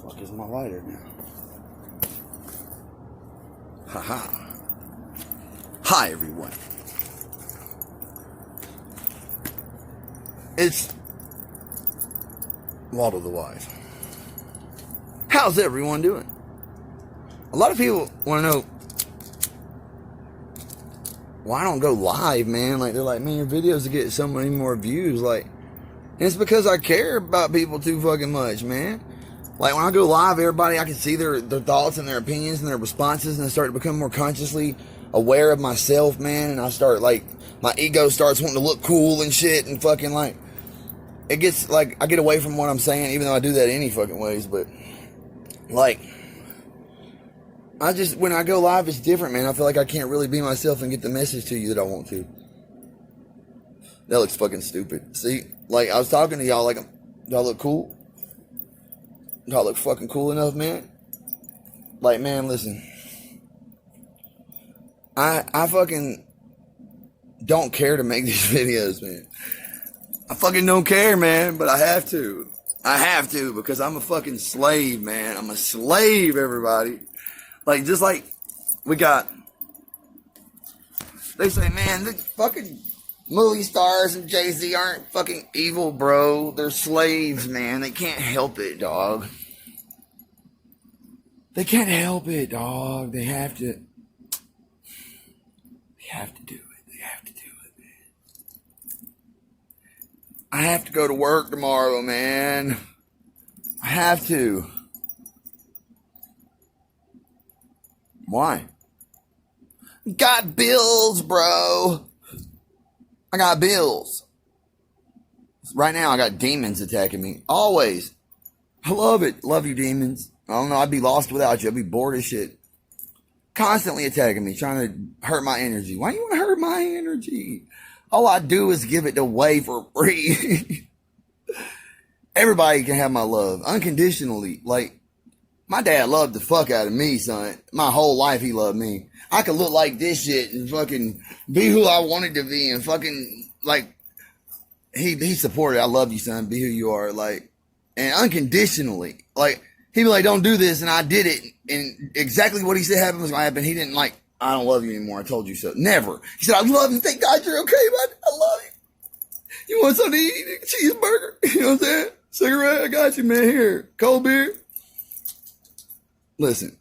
Fuck is my lighter now? Haha. Hi everyone. It's Waldo the Wise. How's everyone doing? A lot of people want to know why I don't go live, man. Like, they're like, man, your videos get so many more views. Like, and it's because I care about people too fucking much, man. Like, when I go live, everybody, I can see their thoughts and their opinions and their responses, and I start to become more consciously aware of myself, man. And I start, like, my ego starts wanting to look cool and shit, and fucking, like, it gets, like, I get away from what I'm saying, even though I do that any fucking ways, but, like, when I go live, it's different, man. I feel like I can't really be myself and get the message to you that I want to. That looks fucking stupid. See, like, I was talking to y'all, like, do I look cool? Do I look fucking cool enough, man? Like, man, listen. I fucking don't care to make these videos, man. I fucking don't care, man, but I have to. I have to, because I'm a fucking slave, man. I'm a slave, everybody. Like, just like we got, they say, man, the fucking movie stars and Jay-Z aren't fucking evil, bro. They're slaves, man. They can't help it, dog. They can't help it, dog. They have to. They have to do it. They have to do it, man. I have to go to work tomorrow, man. I have to. Why? Got bills, bro. I got bills. Right now, I got demons attacking me. Always. I love it. Love you, demons. I don't know. I'd be lost without you. I'd be bored as shit. Constantly attacking me, trying to hurt my energy. Why do you want to hurt my energy? All I do is give it away for free. Everybody can have my love. Unconditionally. Like, my dad loved the fuck out of me, son. My whole life, he loved me. I could look like this shit and fucking be who I wanted to be and fucking, like, he supported. I love you, son. Be who you are. Like, and unconditionally. Like, he'd be like, don't do this, and I did it, and exactly what he said happened was going to happen. He didn't like, I don't love you anymore. I told you so. Never. He said, I love you. Thank God you're okay, bud. I love you. You want something to eat? A cheeseburger? You know what I'm saying? Cigarette? I got you, man. Here. Cold beer? Listen.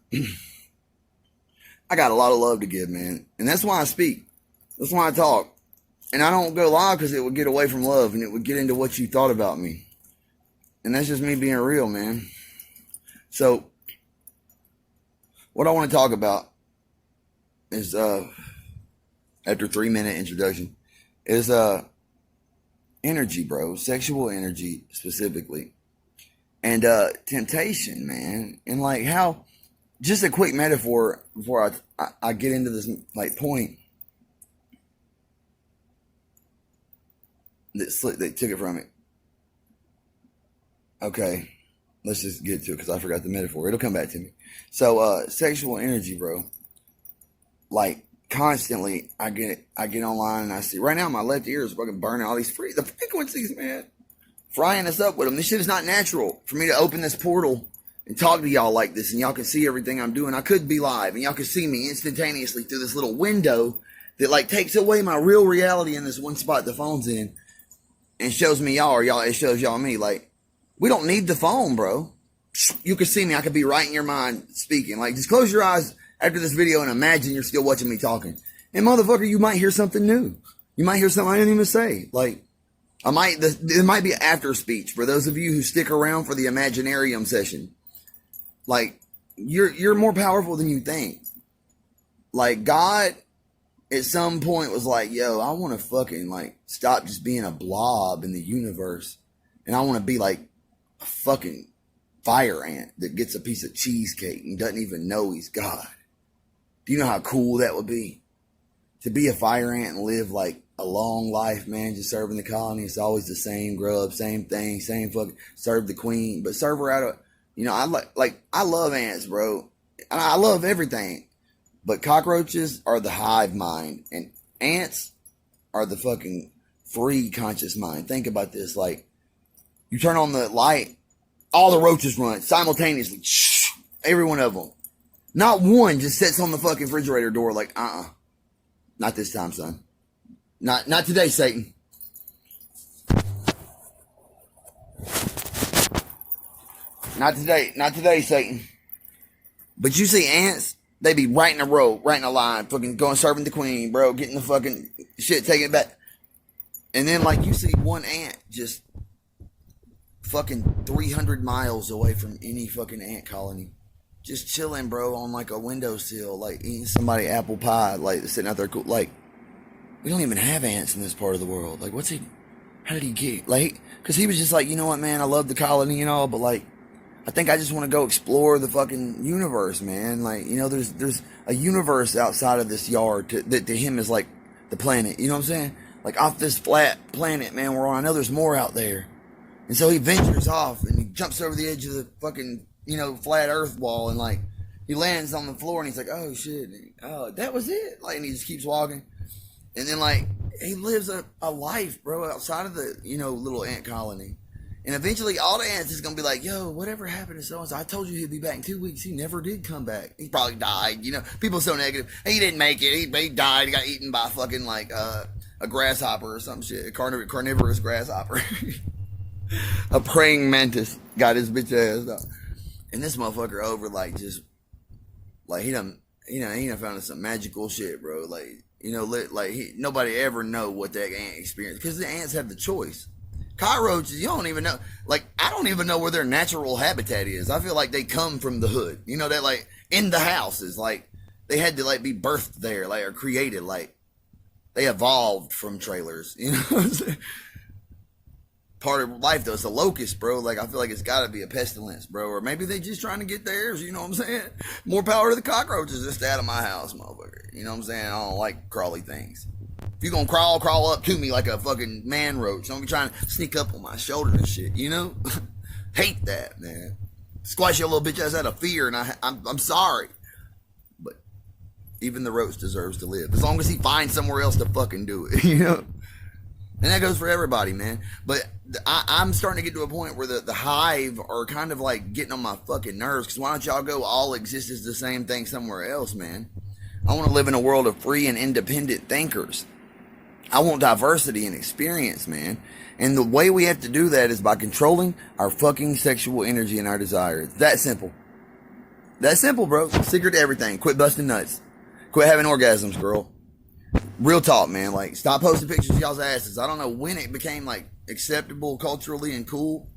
I got a lot of love to give, man. And that's why I speak. That's why I talk. And I don't go live because it would get away from love, and it would get into what you thought about me. And that's just me being real, man. So, what I want to talk about is, after 3-minute introduction, is, energy, bro. Sexual energy, specifically. And, temptation, man. And, like, how, just a quick metaphor before I get into this, like, point that they took it from it. Okay. Let's just get to it because I forgot the metaphor. It'll come back to me. So, sexual energy, bro. Like, constantly, I get online and I see. Right now, my left ear is fucking burning all these the frequencies, man. Frying us up with them. This shit is not natural for me to open this portal and talk to y'all like this, and y'all can see everything I'm doing. I could be live, and y'all can see me instantaneously through this little window that, like, takes away my real reality in this one spot the phone's in and shows me y'all, or it shows y'all me. Like, we don't need the phone, bro. You can see me. I could be right in your mind speaking. Like, just close your eyes after this video and imagine you're still watching me talking. And motherfucker, you might hear something new. You might hear something I didn't even say. Like, there might be an after speech for those of you who stick around for the Imaginarium session. Like, you're more powerful than you think. Like, God at some point was like, yo, I want to fucking, like, stop just being a blob in the universe. And I want to be like a fucking fire ant that gets a piece of cheesecake and doesn't even know he's God. Do you know how cool that would be? To be a fire ant and live like a long life, man, just serving the colony. It's always the same grub, same thing, same fucking, serve the queen, but serve her out of, you know, I love ants, bro. I love everything, but cockroaches are the hive mind and ants are the fucking free conscious mind. Think about this. Like, you turn on the light All the roaches run simultaneously. Shh, every one of them. Not one just sits on the fucking refrigerator door like, not this time, son. Not today, Satan. Not today, Satan. But you see ants, they be right in a row, right in a line, fucking going serving the queen, bro, getting the fucking shit, taking it back. And then, like, you see one ant just fucking 300 miles away from any fucking ant colony. Just chilling, bro, on, like, a windowsill, like, eating somebody apple pie, like, sitting out there, cool. Like, we don't even have ants in this part of the world. Like, how did he get, like, because he was just like, you know what, man, I love the colony and all, but, like, I think I just want to go explore the fucking universe, man. Like, you know, there's a universe outside of this yard that to him is like the planet. You know what I'm saying? Like, off this flat planet, man, we're on. I know there's more out there. And so he ventures off and he jumps over the edge of the fucking, you know, flat earth wall, and like he lands on the floor and he's like, oh shit, oh, that was it. Like, and he just keeps walking. And then, like, he lives a life, bro, outside of the, you know, little ant colony. And eventually all the ants is going to be like, yo, whatever happened to so-and-so? I told you he'd be back in 2 weeks. He never did come back. He probably died. You know, people are so negative. He didn't make it. He died. He got eaten by fucking, like, a grasshopper or some shit. A carnivorous grasshopper. A praying mantis got his bitch ass out. And this motherfucker over, like, just, like, he done found some magical shit, bro. Like, you know, like, nobody ever know what that ant experienced. Because the ants have the choice. Cockroaches, you don't even know. Like, I don't even know where their natural habitat is. I feel like they come from the hood. You know, that, like, in the houses. Like, they had to, like, be birthed there, like, or created. Like, they evolved from trailers. You know what I'm saying? Part of life, though. It's a locust, bro. Like, I feel like it's got to be a pestilence, bro. Or maybe they just trying to get theirs. You know what I'm saying? More power to the cockroaches just out of my house, motherfucker. You know what I'm saying? I don't like crawly things. If you're gonna crawl up to me like a fucking man roach. Don't be trying to sneak up on my shoulder and shit, you know? Hate that, man. Squash your little bitch ass out of fear, and I'm sorry. But even the roach deserves to live. As long as he finds somewhere else to fucking do it, you know? And that goes for everybody, man. But I'm starting to get to a point where the hive are kind of like getting on my fucking nerves. Because why don't y'all go all exist as the same thing somewhere else, man? I want to live in a world of free and independent thinkers. I want diversity and experience, man. And the way we have to do that is by controlling our fucking sexual energy and our desires. That simple. That simple, bro. Secret to everything. Quit busting nuts. Quit having orgasms, girl. Real talk, man. Like, stop posting pictures of y'all's asses. I don't know when it became, like, acceptable culturally and cool.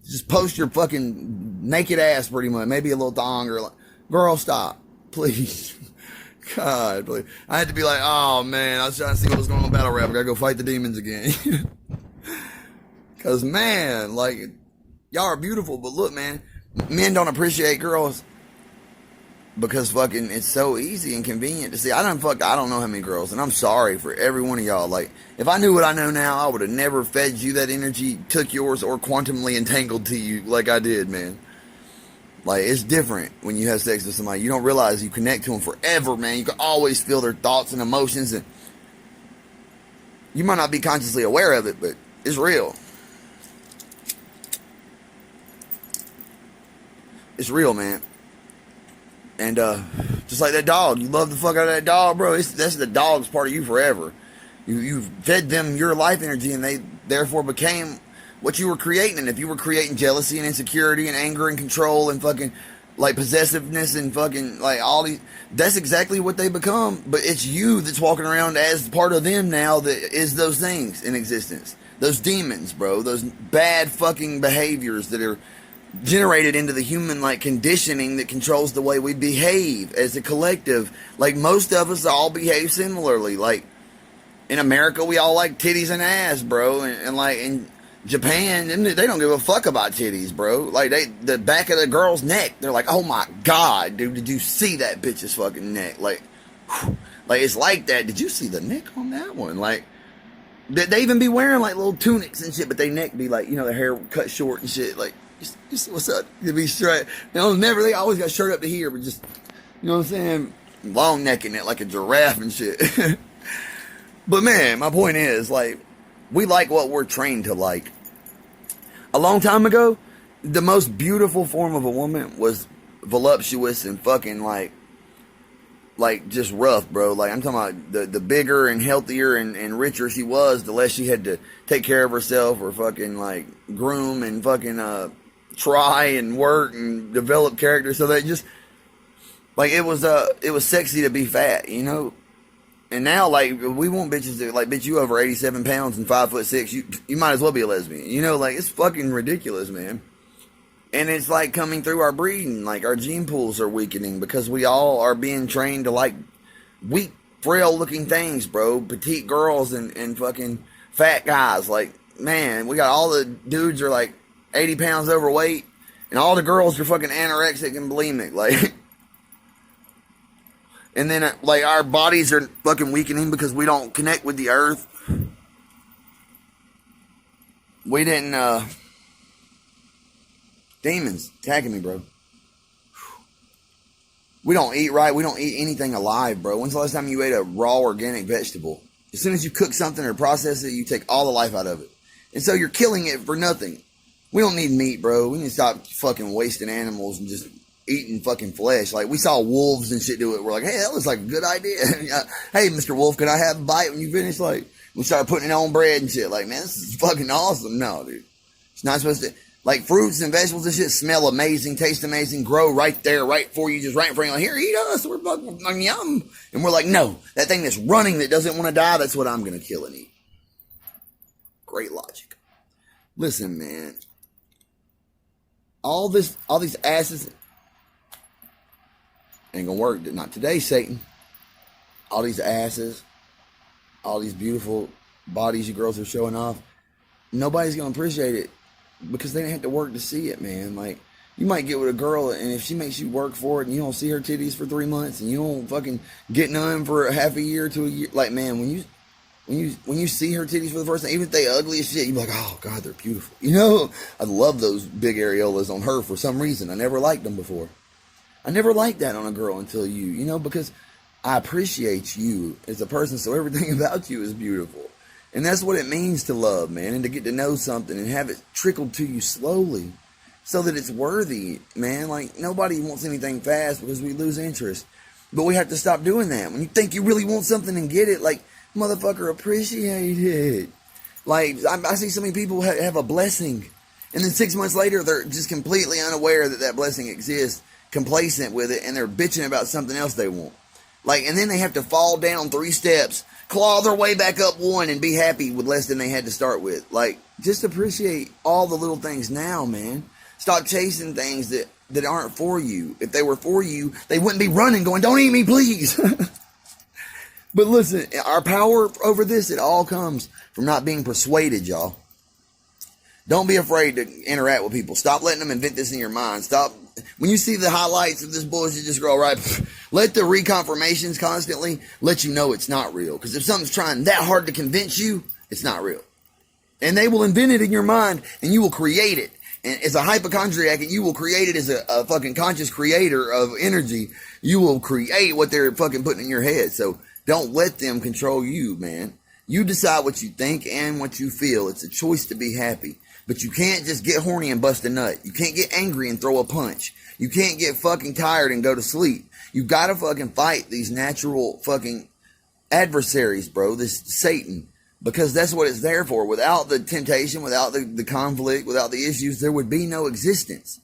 Just post your fucking naked ass, pretty much. Maybe a little thong or like, girl, stop. Please. God, please. I had to be like, oh man, I was trying to see what was going on in battle rap. I gotta go fight the demons again. Cause man, like, y'all are beautiful, but look, man, men don't appreciate girls because fucking it's so easy and convenient to see. I don't know how many girls, and I'm sorry for every one of y'all. Like, if I knew what I know now, I would have never fed you that energy, took yours, or quantumly entangled to you like I did, man. Like, it's different when you have sex with somebody. You don't realize you connect to them forever, man. You can always feel their thoughts and emotions, and you might not be consciously aware of it, but it's real. It's real, man. And just like that dog, you love the fuck out of that dog, bro. That's the dog's part of you forever. You fed them your life energy, and they therefore became what you were creating. And if you were creating jealousy and insecurity and anger and control and fucking like possessiveness and fucking like all these, that's exactly what they become. But it's you that's walking around as part of them now that is those things in existence. Those demons, bro. Those bad fucking behaviors that are generated into the human like conditioning that controls the way we behave as a collective. Like, most of us all behave similarly. Like, in America, we all like titties and ass, bro. And like in Japan, they don't give a fuck about titties, bro. Like, the back of the girl's neck, they're like, oh my god, dude, did you see that bitch's fucking neck? Like, whew, like, it's like that. Did you see the neck on that one? Like, they even be wearing like little tunics and shit, but they neck be like, you know, their hair cut short and shit. Like, just what's up? To be straight. They always got shirt up to here, but just, you know what I'm saying? Long necking it like a giraffe and shit. But man, my point is, like, we like what we're trained to like. A long time ago, the most beautiful form of a woman was voluptuous and fucking like just rough, bro. Like I'm talking about the bigger and healthier and richer she was, the less she had to take care of herself or fucking like groom and fucking try and work and develop character. So that just like it was sexy to be fat, you know. And now like we want bitches to like, bitch, you over 87 pounds and 5'6", you might as well be a lesbian, you know. Like it's fucking ridiculous, man. And it's like coming through our breeding, like our gene pools are weakening because we all are being trained to like weak, frail looking things, bro. Petite girls and fucking fat guys. Like, man, we got all the dudes are like 80 pounds overweight and all the girls are fucking anorexic and bulimic. Like, and then like our bodies are fucking weakening because we don't connect with the earth. We didn't, demons attacking me, bro. We don't eat right. We don't eat anything alive, bro. When's the last time you ate a raw organic vegetable? As soon as you cook something or process it, you take all the life out of it. And so you're killing it for nothing. We don't need meat, bro. We need to stop fucking wasting animals and just eating fucking flesh. Like, we saw wolves and shit do it. We're like, hey, that looks like a good idea. Hey, Mr. Wolf, can I have a bite when you finish? Like, we started putting it on bread and shit. Like, man, this is fucking awesome. No, dude. It's not supposed to... Like fruits and vegetables and shit smell amazing, taste amazing, grow right there, right for you, just right in front of you. Like, here, eat us. We're fucking yum. And we're like, no, that thing that's running that doesn't want to die, that's what I'm going to kill and eat. Great logic. Listen, man. All these asses ain't going to work. Not today, Satan. All these asses, all these beautiful bodies you girls are showing off, nobody's going to appreciate it. Because they didn't have to work to see it, man. Like, you might get with a girl, and if she makes you work for it, and you don't see her titties for 3 months, and you don't fucking get none for a half a year to a year, like, man, when you see her titties for the first time, even if they ugly as shit, you be like, oh god, they're beautiful. You know, I love those big areolas on her for some reason. I never liked them before. I never liked that on a girl until you know, because I appreciate you as a person, so everything about you is beautiful. And that's what it means to love, man, and to get to know something and have it trickled to you slowly so that it's worthy, man. Like, nobody wants anything fast because we lose interest. But we have to stop doing that. When you think you really want something and get it, like, motherfucker, appreciate it. Like, I see so many people have a blessing, and then 6 months later, they're just completely unaware that that blessing exists, complacent with it, and they're bitching about something else they want. Like, and then they have to fall down 3 steps, claw their way back up 1, and be happy with less than they had to start with. Like, just appreciate all the little things now, man. Stop chasing things that aren't for you. If they were for you, they wouldn't be running going, don't eat me, please. But listen, our power over this, it all comes from not being persuaded, y'all. Don't be afraid to interact with people. Stop letting them invent this in your mind. Stop. When you see the highlights of this bullshit just grow right, let the reconfirmations constantly let you know it's not real. Because if something's trying that hard to convince you, it's not real. And they will invent it in your mind, and you will create it. And as a hypochondriac, you will create it as a fucking conscious creator of energy. You will create what they're fucking putting in your head. So don't let them control you, man. You decide what you think and what you feel. It's a choice to be happy. But you can't just get horny and bust a nut. You can't get angry and throw a punch. You can't get fucking tired and go to sleep. You gotta fucking fight these natural fucking adversaries, bro. This Satan. Because that's what it's there for. Without the temptation, without the conflict, without the issues, there would be no existence.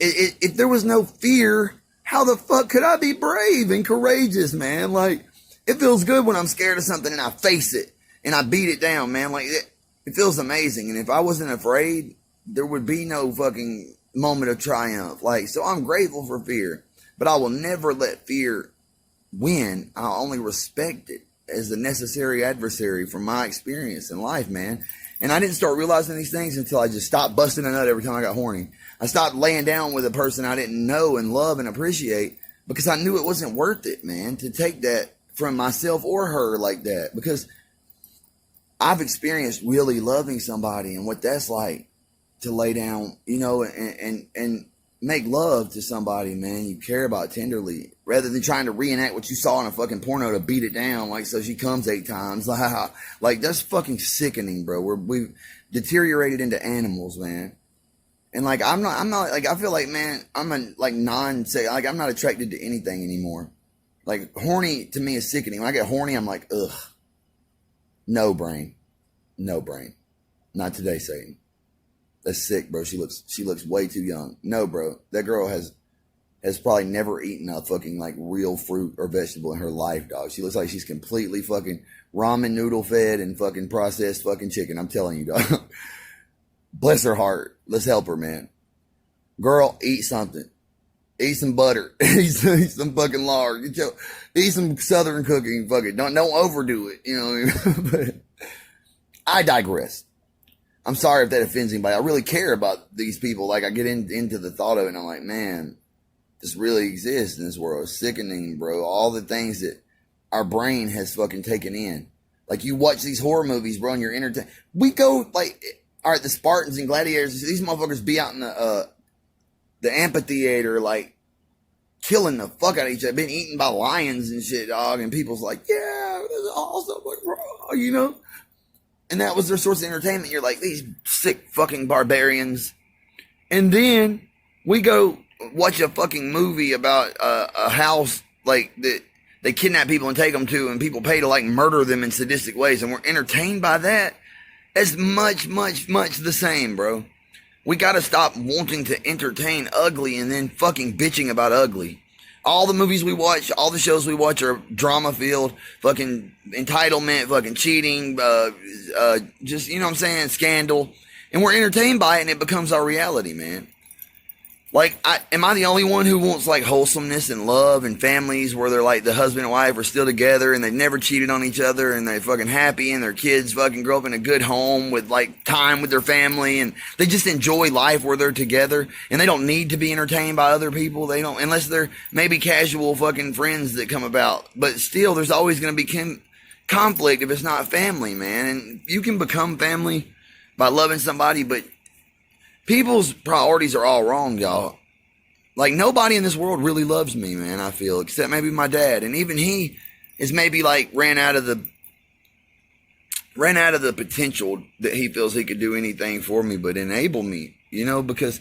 If there was no fear, how the fuck could I be brave and courageous, man? Like, it feels good when I'm scared of something and I face it and I beat it down, man. Like, it feels amazing. And if I wasn't afraid, there would be no fucking moment of triumph. Like, so I'm grateful for fear, but I will never let fear win. I'll only respect it as the necessary adversary from my experience in life, man. And I didn't start realizing these things until I just stopped busting a nut every time I got horny. I stopped laying down with a person I didn't know and love and appreciate because I knew it wasn't worth it, man, to take that from myself or her like that. Because I've experienced really loving somebody and what that's like to lay down, you know, and make love to somebody, man, you care about tenderly, rather than trying to reenact what you saw in a fucking porno to beat it down, like, so she comes 8 times. Like, that's fucking sickening, bro. We've deteriorated into animals, man. And like, I'm not like, I feel like, man, I'm a like like, I'm not attracted to anything anymore. Like, horny to me is sickening. When I get horny, I'm like, ugh, no brain, no brain. Not today, Satan. That's sick, bro. She looks way too young. No, bro. That girl has probably never eaten a fucking like real fruit or vegetable in her life, dog. She looks like she's completely fucking ramen noodle fed and fucking processed fucking chicken. I'm telling you, dog. Bless her heart. Let's help her, man. Girl, eat something. Eat some butter. Eat some fucking lard. Eat some southern cooking. Fucking don't overdo it. You know what I mean? But I digress. I'm sorry if that offends anybody. I really care about these people. Like, I get into the thought of it and I'm like, man, this really exists in this world. It's sickening, bro. All the things that our brain has fucking taken in. Like, you watch these horror movies, bro, and you're entertained. We go, like, all right, the Spartans and gladiators, these motherfuckers be out in the amphitheater, like, killing the fuck out of each other, been eaten by lions and shit, dog, and people's like, yeah, this is awesome, like, bro, you know? And that was their source of entertainment. You're like, these sick fucking barbarians. And then we go watch a fucking movie about a house, like, that they kidnap people and take them to, and people pay to, like, murder them in sadistic ways, and we're entertained by that. It's much the same, bro. We gotta stop wanting to entertain ugly and then fucking bitching about ugly. All the movies we watch, all the shows we watch are drama-filled, fucking entitlement, fucking cheating, just, you know what I'm saying, scandal. And we're entertained by it, and it becomes our reality, man. Like, am I the only one who wants, like, wholesomeness and love and families where they're, like, the husband and wife are still together and they've never cheated on each other and they're fucking happy and their kids fucking grow up in a good home with, like, time with their family and they just enjoy life where they're together and they don't need to be entertained by other people. They don't, unless they're maybe casual fucking friends that come about. But still, there's always going to be conflict if it's not family, man. And you can become family by loving somebody, but people's priorities are all wrong, y'all. Like, nobody in this world really loves me, man, I feel, except maybe my dad. And even he is maybe, like, ran out of the potential that he feels he could do anything for me but enable me, you know, because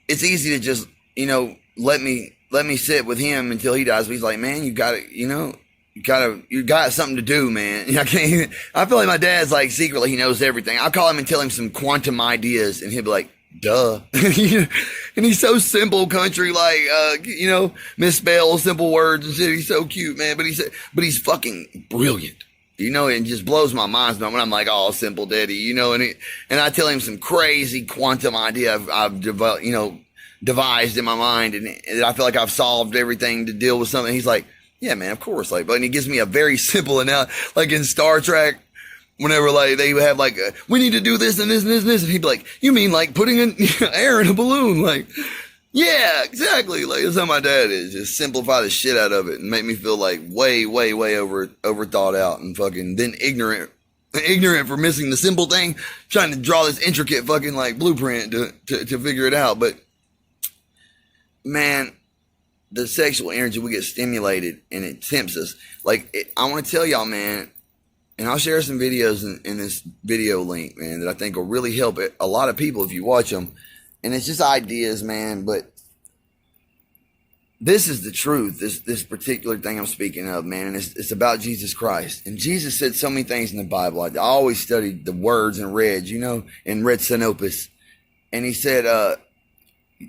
it's easy to just, you know, let me sit with him until he dies. But he's like, man, you got to, you know, you got something to do, man. I feel like my dad's like secretly he knows everything. I'll call him and tell him some quantum ideas and he'll be like, duh. And he's so simple country, like, you know, misspells simple words and shit. He's so cute, man. But he's fucking brilliant. You know, it just blows my mind when I'm like, oh, simple daddy, you know, and I tell him some crazy quantum idea I've developed, you know, devised in my mind and I feel like I've solved everything to deal with something. He's like, yeah, man, of course. Like, but he gives me a very simple analogy, like in Star Trek, whenever like they have like, we need to do this and this and this and this. And he'd be like, you mean like putting air in a balloon? Like, yeah, exactly. Like, that's how my dad is. Just simplify the shit out of it and make me feel like way over thought out and fucking then ignorant for missing the simple thing, trying to draw this intricate fucking like blueprint to figure it out. But man, the sexual energy, we get stimulated and it tempts us. Like, I want to tell y'all, man, and I'll share some videos in this video link, man, that I think will really help a lot of people if you watch them. And it's just ideas, man, but this is the truth, this particular thing I'm speaking of, man, and it's about Jesus Christ. And Jesus said so many things in the Bible. I always studied the words and read, you know, and read Sinopus. And he said,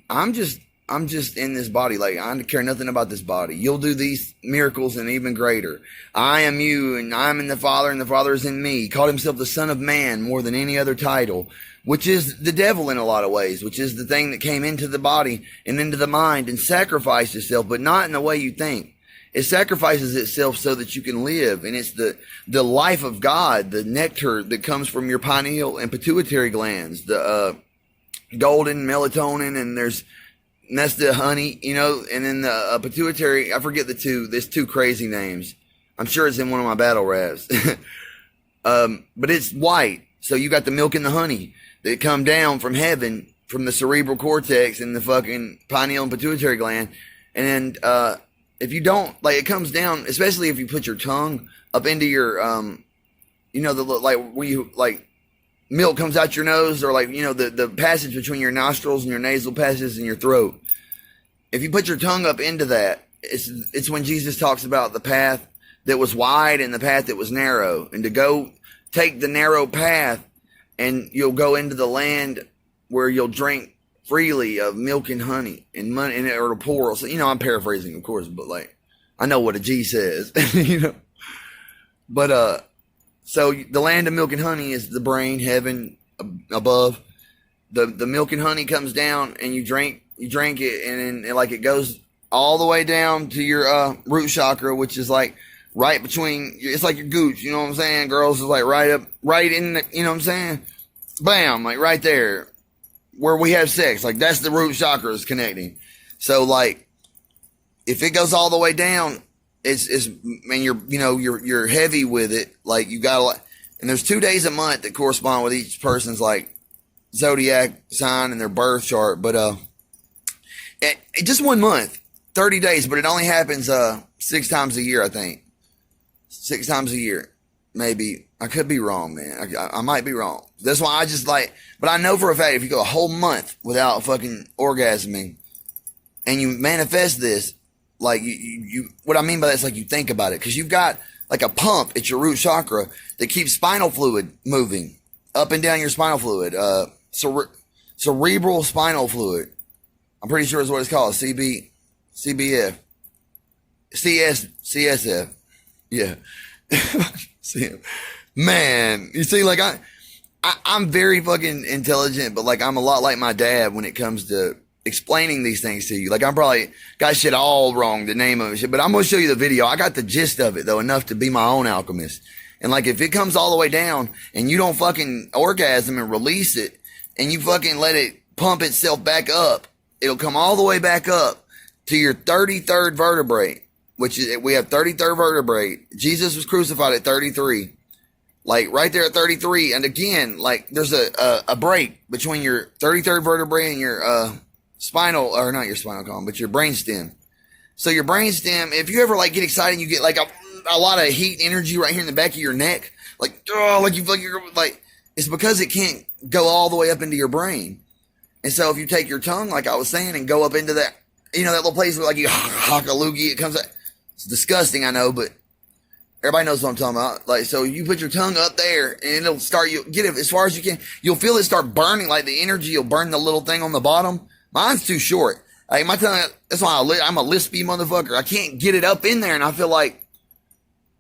I'm just in this body. Like, I don't care nothing about this body. You'll do these miracles and even greater. I am you and I'm in the Father and the Father is in me. He called himself the Son of Man more than any other title, which is the devil in a lot of ways, which is the thing that came into the body and into the mind and sacrificed itself, but not in the way you think. It sacrifices itself so that you can live. And it's the life of God, the nectar that comes from your pineal and pituitary glands, the golden melatonin, and that's the honey, you know, and then the pituitary, I forget there's two crazy names. I'm sure it's in one of my battle raps. But it's white. So you got the milk and the honey that come down from heaven, from the cerebral cortex and the fucking pineal and pituitary gland. And if you don't, like, it comes down, especially if you put your tongue up into your, you know, like, when you, like, milk comes out your nose, or like, you know, the passage between your nostrils and your nasal passages in your throat. If you put your tongue up into that, it's when Jesus talks about the path that was wide and the path that was narrow, and to go take the narrow path and you'll go into the land where you'll drink freely of milk and honey and money, and it'll pour. So, you know, I'm paraphrasing, of course, but like, I know what a G says, you know, but, so the land of milk and honey is the brain, heaven above. The milk and honey comes down, and you drink it, and then like it goes all the way down to your root chakra, which is like right between. It's like your gooch, you know what I'm saying? Girls, is like right in the, you know what I'm saying? Bam, like right there where we have sex. Like that's the root chakra is connecting. So like if it goes all the way down, it's and you're heavy with it. Like you got and there's 2 days a month that correspond with each person's like zodiac sign and their birth chart. But just 1 month, 30 days, but it only happens 6 times a year, I think. 6 times a year, maybe. I could be wrong, man. I might be wrong. That's why I just like, but I know for a fact if you go a whole month without fucking orgasming and you manifest this, like you what I mean by that is like you think about it, because you've got like a pump at your root chakra that keeps spinal fluid moving up and down your spinal fluid, cerebral spinal fluid. I'm pretty sure is what it's called, CBF, CSF. Yeah. Man, you see, like I'm very fucking intelligent, but like I'm a lot like my dad when it comes to explaining these things to you. Like I'm probably got shit all wrong, the name of it, but I'm going to show you the video. I got the gist of it though, enough to be my own alchemist. And like, if it comes all the way down and you don't fucking orgasm and release it and you fucking let it pump itself back up, it'll come all the way back up to your 33rd vertebrae, which is, we have 33rd vertebrae. Jesus was crucified at 33. Like right there at 33. And again, like there's a break between your 33rd vertebrae and your, spinal, or not your spinal column, but your brain stem. So your brain stem, if you ever like get excited, you get like a lot of heat energy right here in the back of your neck, like, oh, like you feel like you're like, it's because it can't go all the way up into your brain. And so if you take your tongue, like I was saying, and go up into that, you know, that little place where like you hock a loogie, it comes out. It's disgusting, I know, but everybody knows what I'm talking about. Like, so you put your tongue up there and it'll start, you get it as far as you can. You'll feel it start burning, like the energy will burn the little thing on the bottom. Mine's too short. Like my tongue, that's why I'm a lispy motherfucker. I can't get it up in there, and I feel like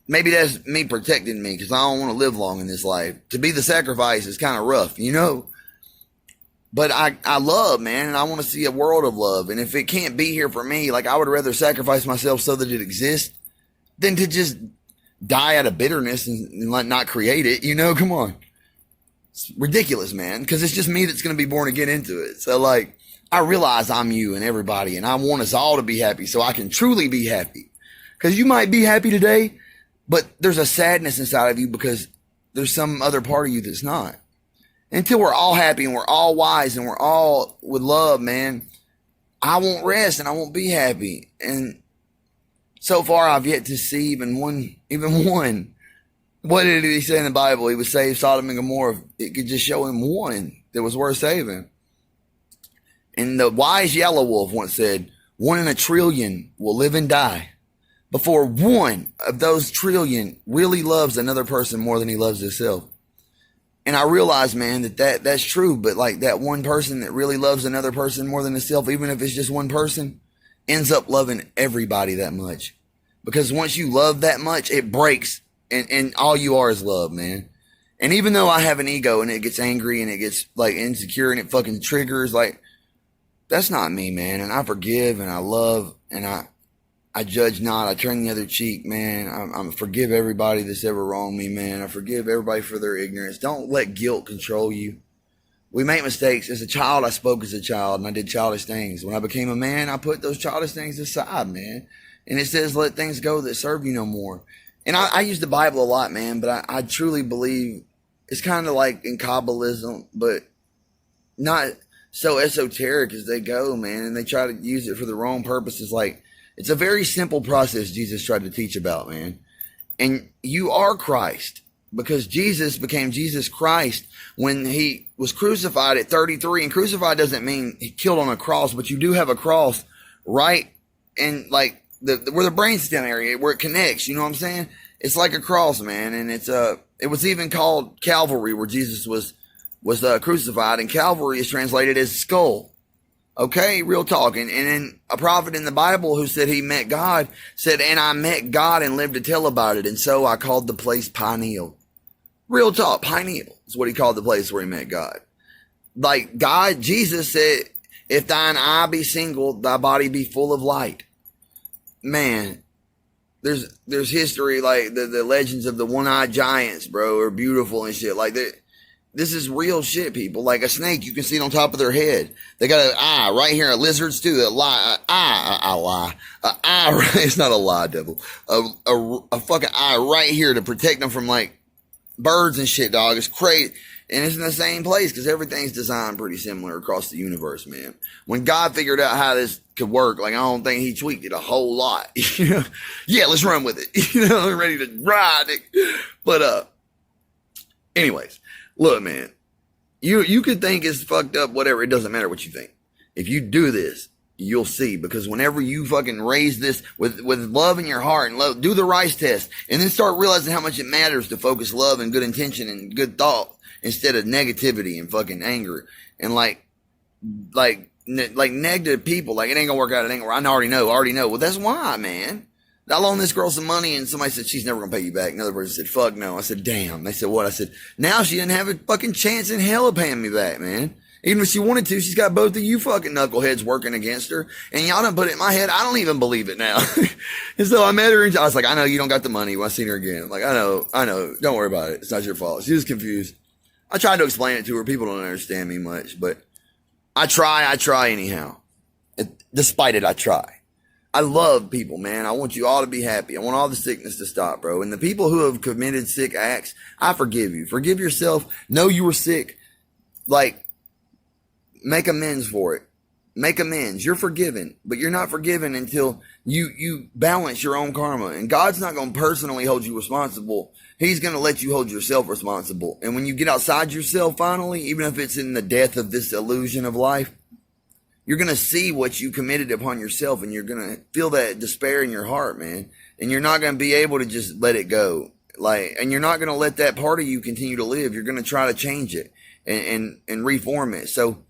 maybe that's me protecting me, because I don't want to live long in this life. To be the sacrifice is kind of rough, you know? But I love, man, and I want to see a world of love. And if it can't be here for me, like I would rather sacrifice myself so that it exists than to just die out of bitterness and not create it, you know? Come on. It's ridiculous, man, because it's just me that's going to be born again into it. So like, I realize I'm you and everybody, and I want us all to be happy so I can truly be happy. Because you might be happy today, but there's a sadness inside of you because there's some other part of you that's not. Until we're all happy and we're all wise and we're all with love, man, I won't rest and I won't be happy. And so far, I've yet to see even one. What did he say in the Bible? He would save Sodom and Gomorrah. It could just show him one that was worth saving. And the wise yellow wolf once said, 1 in a trillion will live and die before one of those trillion really loves another person more than he loves himself. And I realize, man, that's true. But like that one person that really loves another person more than himself, even if it's just one person, ends up loving everybody that much. Because once you love that much, it breaks, and all you are is love, man. And even though I have an ego and it gets angry and it gets like insecure and it fucking triggers, like, that's not me, man. And I forgive and I love and I judge not. I turn the other cheek, man. I forgive everybody that's ever wronged me, man. I forgive everybody for their ignorance. Don't let guilt control you. We make mistakes. As a child, I spoke as a child and I did childish things. When I became a man, I put those childish things aside, man. And it says, let things go that serve you no more. And I use the Bible a lot, man, but I truly believe it's kind of like in Kabbalism, but not so esoteric as they go, man, and they try to use it for the wrong purposes. Like, it's a very simple process Jesus tried to teach about, man. And you are Christ. because Jesus became Jesus Christ when he was crucified at 33. And crucified doesn't mean he killed on a cross, but you do have a cross right in like where the brainstem area, where it connects. You know what I'm saying? It's like a cross, man. And it was even called Calvary, where Jesus was crucified. And Calvary is translated as skull. Okay, real talk. And then a prophet in the Bible who said he met God said, and I met God and lived to tell about it. And so I called the place Pineal. Real talk, Pineal is what he called the place where he met God. Like God, Jesus said, if thine eye be single, thy body be full of light. Man, there's history, like the legends of the one-eyed giants, bro, are beautiful and shit. Like that. This is real shit, people. Like a snake, you can see it on top of their head. They got an eye right here. Lizards too. It's not a lie, devil. A fucking eye right here to protect them from like birds and shit, dog. It's crazy. And it's in the same place because everything's designed pretty similar across the universe, man. When God figured out how this could work, like I don't think he tweaked it a whole lot. Yeah, let's run with it. Ready to ride it. But anyways. Look, man, you could think it's fucked up, whatever. It doesn't matter what you think. If you do this, you'll see. Because whenever you fucking raise this with love in your heart and love, do the rice test and then start realizing how much it matters to focus love and good intention and good thought instead of negativity and fucking anger and like negative people. Like it ain't gonna work out. It ain't gonna, I already know. Well, that's why, man. I loaned this girl some money and somebody said, she's never going to pay you back. Another person said, fuck no. I said, damn. They said, what? I said, now she didn't have a fucking chance in hell of paying me back, man. Even if she wanted to, she's got both of you fucking knuckleheads working against her. And y'all done put it in my head. I don't even believe it now. And so I met her and I was like, I know you don't got the money. When I seen her again, I'm like, I know. Don't worry about it. It's not your fault. She was confused. I tried to explain it to her. People don't understand me much, but I try anyhow. Despite it, I try. I love people, man. I want you all to be happy. I want all the sickness to stop, bro. And the people who have committed sick acts, I forgive you. Forgive yourself. Know you were sick. Like, make amends for it. Make amends. You're forgiven, but you're not forgiven until you balance your own karma. And God's not going to personally hold you responsible. He's going to let you hold yourself responsible. And when you get outside yourself finally, even if it's in the death of this illusion of life, you're going to see what you committed upon yourself and you're going to feel that despair in your heart, man. And you're not going to be able to just let it go. And you're not going to let that part of you continue to live. You're going to try to change it and reform it. So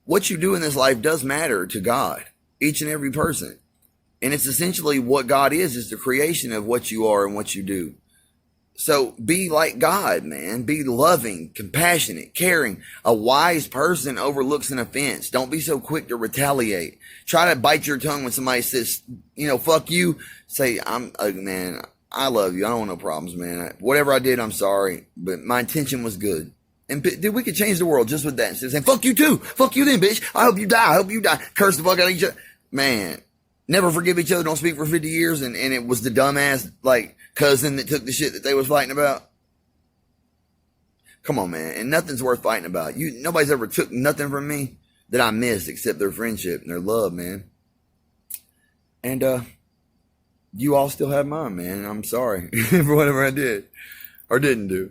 what you do in this life does matter to God, each and every person. And it's essentially what God is the creation of what you are and what you do. So be like God, man. Be loving, compassionate, caring. A wise person overlooks an offense. Don't be so quick to retaliate. Try to bite your tongue when somebody says, fuck you. Say, man, I love you. I don't want no problems, man. Whatever I did, I'm sorry. But my intention was good. And dude, we could change the world just with that. Instead of saying, fuck you too. Fuck you then, bitch. I hope you die. Curse the fuck out of each other. Man, never forgive each other. Don't speak for 50 years. And it was the dumbass, cousin that took the shit that they was fighting about. Come on, man. And nothing's worth fighting about. Nobody's ever took nothing from me that I missed except their friendship and their love, man. And you all still have mine, man. I'm sorry for whatever I did or didn't do.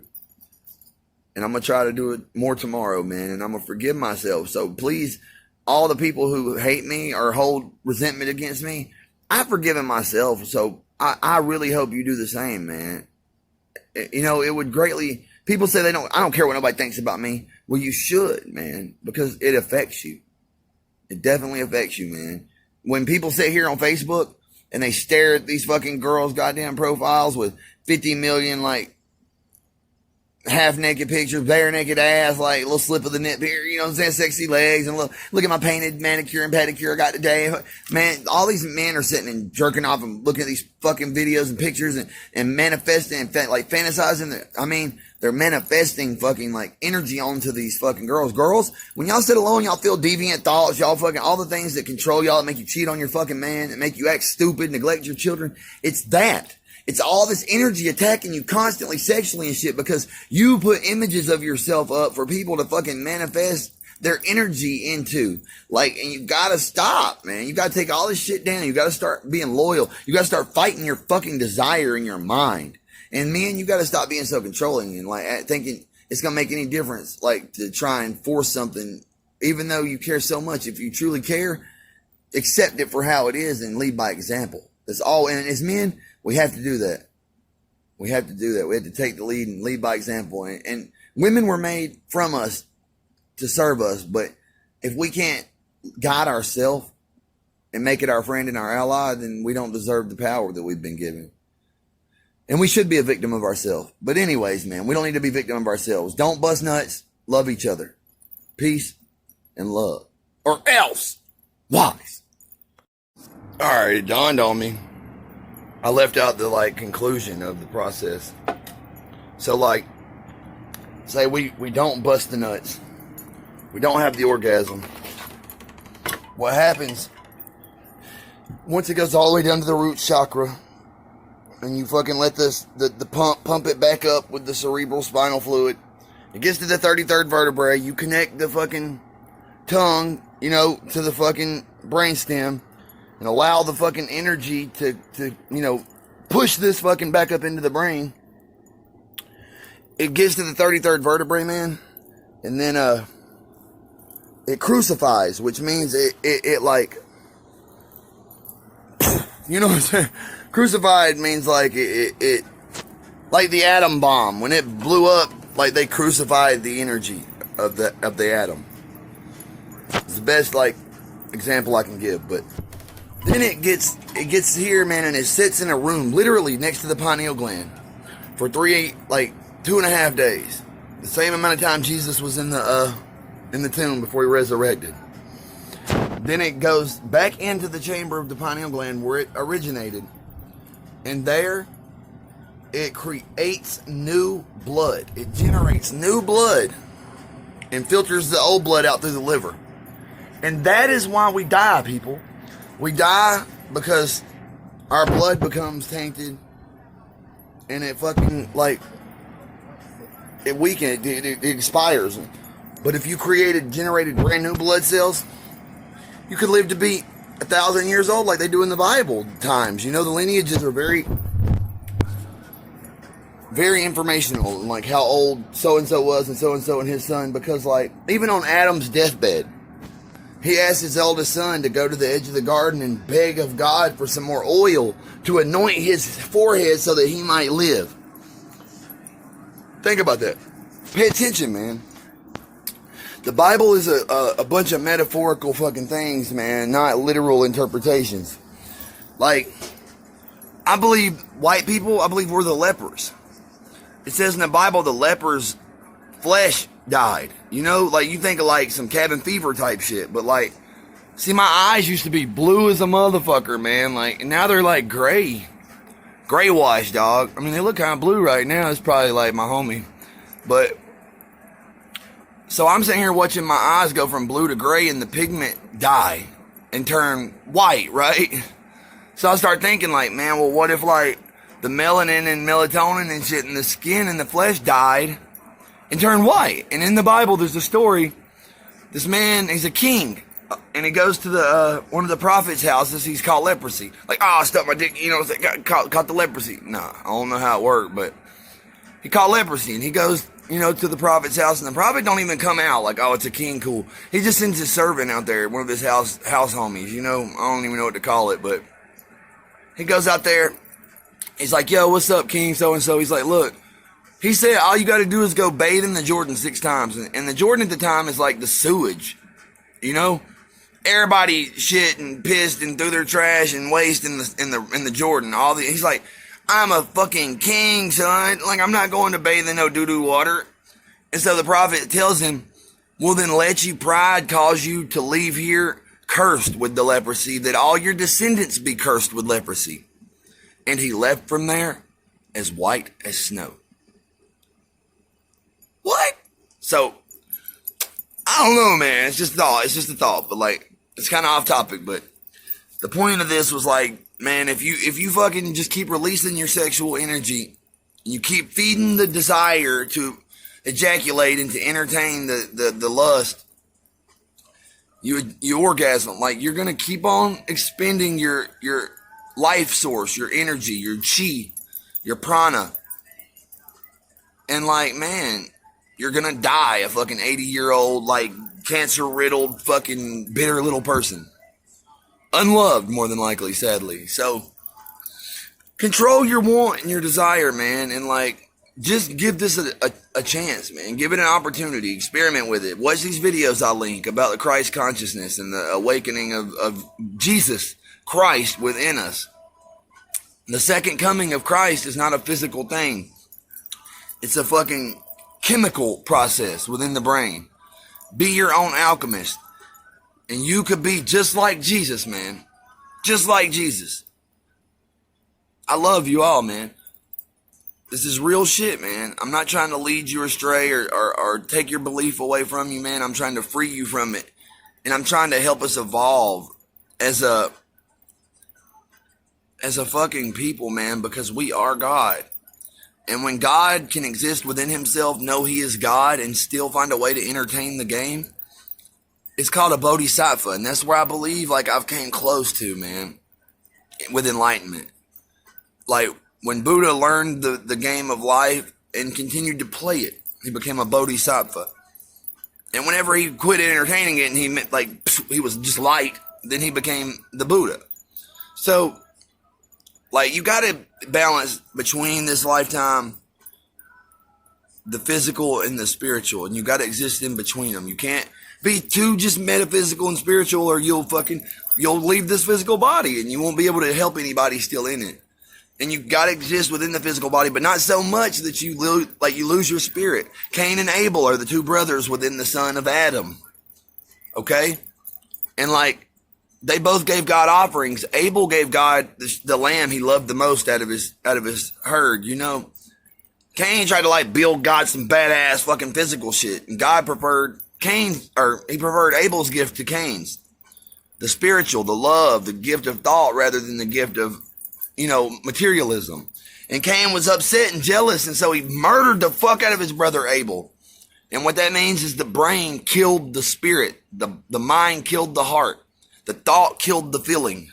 And I'm going to try to do it more tomorrow, man. And I'm going to forgive myself. So please, all the people who hate me or hold resentment against me, I've forgiven myself. So I really hope you do the same, man. It would greatly, people say I don't care what nobody thinks about me. Well, you should, man, because it affects you. It definitely affects you, man. When people sit here on Facebook and they stare at these fucking girls' goddamn profiles with 50 million, half naked pictures, bare naked ass, a little slip of the nip here, you know what I'm saying? Sexy legs, and look at my painted manicure and pedicure I got today. Man, all these men are sitting and jerking off and looking at these fucking videos and pictures and manifesting and fantasizing. They're manifesting fucking energy onto these fucking girls. Girls, when y'all sit alone, y'all feel deviant thoughts, y'all fucking all the things that control y'all, that make you cheat on your fucking man, that make you act stupid, neglect your children. It's that. It's all this energy attacking you constantly sexually and shit because you put images of yourself up for people to fucking manifest their energy into. And you gotta stop, man. You gotta take all this shit down. You gotta start being loyal. You gotta start fighting your fucking desire in your mind. And men, you got to stop being so controlling and like thinking it's going to make any difference, like to try and force something, even though you care so much. If you truly care, accept it for how it is and lead by example. That's all. And as men, we have to do that. We have to do that. We have to take the lead and lead by example. And women were made from us to serve us. But if we can't guide ourselves and make it our friend and our ally, then we don't deserve the power that we've been given. And we should be a victim of ourselves. But anyways, man, we don't need to be victim of ourselves. Don't bust nuts. Love each other. Peace and love. Or else. WiZe. Alright, it dawned on me. I left out the conclusion of the process. So say we don't bust the nuts. We don't have the orgasm. What happens once it goes all the way down to the root chakra, and you fucking let the pump it back up with the cerebral spinal fluid, it gets to the 33rd vertebrae, you connect the fucking tongue, to the fucking brainstem, and allow the fucking energy to push this fucking back up into the brain. It gets to the 33rd vertebrae, man, and then it crucifies, which means it like, you know what I'm saying? Crucified means like it like the atom bomb. When it blew up, like they crucified the energy of the atom. It's the best example I can give. But then it gets here, man, and it sits in a room literally next to the pineal gland for 2.5 days. The same amount of time Jesus was in the tomb before he resurrected. Then it goes back into the chamber of the pineal gland where it originated. And there, it creates new blood. It generates new blood and filters the old blood out through the liver. And that is why we die, people. We die because our blood becomes tainted and it fucking, it weakens, it expires. But if you generated brand new blood cells, you could live to be 1,000 years old like they do in the Bible times. The lineages are very, very informational, like how old so-and-so was and his son, because even on Adam's deathbed, he asked his eldest son to go to the edge of the garden and beg of God for some more oil to anoint his forehead so that he might live. Think about that. Pay attention, man. The Bible is a bunch of metaphorical fucking things, man, not literal interpretations. I believe white people, I believe we're the lepers. It says in the Bible the lepers' flesh died. You think of some cabin fever type shit, but see, my eyes used to be blue as a motherfucker, man. And now they're gray. Gray wash, dog. I mean, they look kind of blue right now. It's probably my homie. But so I'm sitting here watching my eyes go from blue to gray and the pigment die and turn white, right? So I start thinking man, well, what if the melanin and melatonin and shit in the skin and the flesh died and turned white? And in the Bible, there's a story. This man, he's a king, and he goes to one of the prophets' houses. He's caught leprosy. I stuck my dick, caught the leprosy. Nah, I don't know how it worked, but he caught leprosy, and he goes to the prophet's house, and the prophet don't even come out oh, it's a king, cool. He just sends his servant out there, one of his house homies, I don't even know what to call it, but he goes out there. He's like, yo, what's up, king, so-and-so? He's like, look, he said all you got to do is go bathe in the Jordan 6 times, and the Jordan at the time is the sewage, everybody shit and pissed and threw their trash and waste in the Jordan. He's like, I'm a fucking king, son. I'm not going to bathe in no doo-doo water. And so the prophet tells him, well, then let you pride cause you to leave here cursed with the leprosy, that all your descendants be cursed with leprosy. And he left from there as white as snow. What? So, I don't know, man. It's just a thought. But it's kind of off topic. But the point of this was man, if you fucking just keep releasing your sexual energy, you keep feeding the desire to ejaculate and to entertain the lust, you orgasm. You're gonna keep on expending your life source, your energy, your chi, your prana, And like, man, you're gonna die a fucking 80-year-old, like, cancer-riddled, fucking bitter little person. Unloved, more than likely, sadly. So, control your want and your desire, man, and like, just give this a chance, man. Give it an opportunity. Experiment with it. Watch these videos I link about the Christ consciousness and the awakening of Jesus Christ within us. The second coming of Christ is not a physical thing. It's a fucking chemical process within the brain. Be your own alchemist. And you could be just like Jesus, man. Just like Jesus. I love you all, man. This is real shit, man. I'm not trying to lead you astray or take your belief away from you, man. I'm trying to free you from it. And I'm trying to help us evolve as a fucking people, man, because we are God. And when God can exist within himself, know he is God, and still find a way to entertain the game, it's called a bodhisattva. And that's where I believe, like, I've came close to, man, with enlightenment. Like, when Buddha learned the game of life and continued to play it, he became a bodhisattva. And whenever he quit entertaining it and he meant, like, he was just light, then he became the Buddha. So, like, you got to balance between this lifetime, the physical and the spiritual, and you got to exist in between them. You can't be too just metaphysical and spiritual, or you'll leave this physical body and you won't be able to help anybody still in it. And you got to exist within the physical body, but not so much that you lose your spirit. Cain and Abel are the two brothers within the son of Adam. Okay? And like, they both gave God offerings. Abel gave God the lamb he loved the most out of his herd, you know. Cain tried to like build God some badass fucking physical shit. And God preferred Abel's gift to Cain's. The spiritual, the love, the gift of thought rather than the gift of, materialism. And Cain was upset and jealous, and so he murdered the fuck out of his brother Abel. And what that means is the brain killed the spirit. The mind killed the heart. The thought killed the feeling.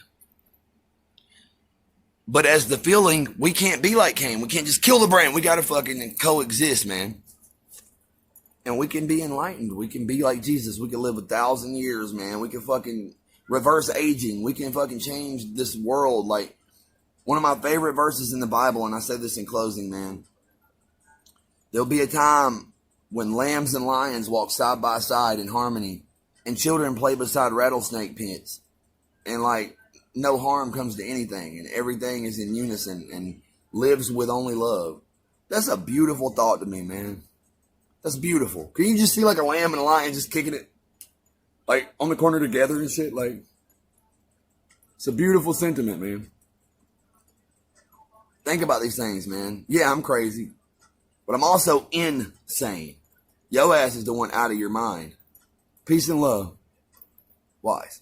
But as the feeling, we can't be like Cain. We can't just kill the brain. We gotta fucking coexist, man. And we can be enlightened. We can be like Jesus. We can live 1,000 years, man. We can fucking reverse aging. We can fucking change this world. Like, one of my favorite verses in the Bible, and I say this in closing, man. There'll be a time when lambs and lions walk side by side in harmony, and children play beside rattlesnake pits, and like, no harm comes to anything, and everything is in unison and lives with only love. That's a beautiful thought to me, man. That's beautiful. Can you just see like a lamb and a lion just kicking it, like, on the corner together and shit? Like, it's a beautiful sentiment, man. Think about these things, man. Yeah, I'm crazy, but I'm also insane. Yo ass is the one out of your mind. Peace and love. WiZe.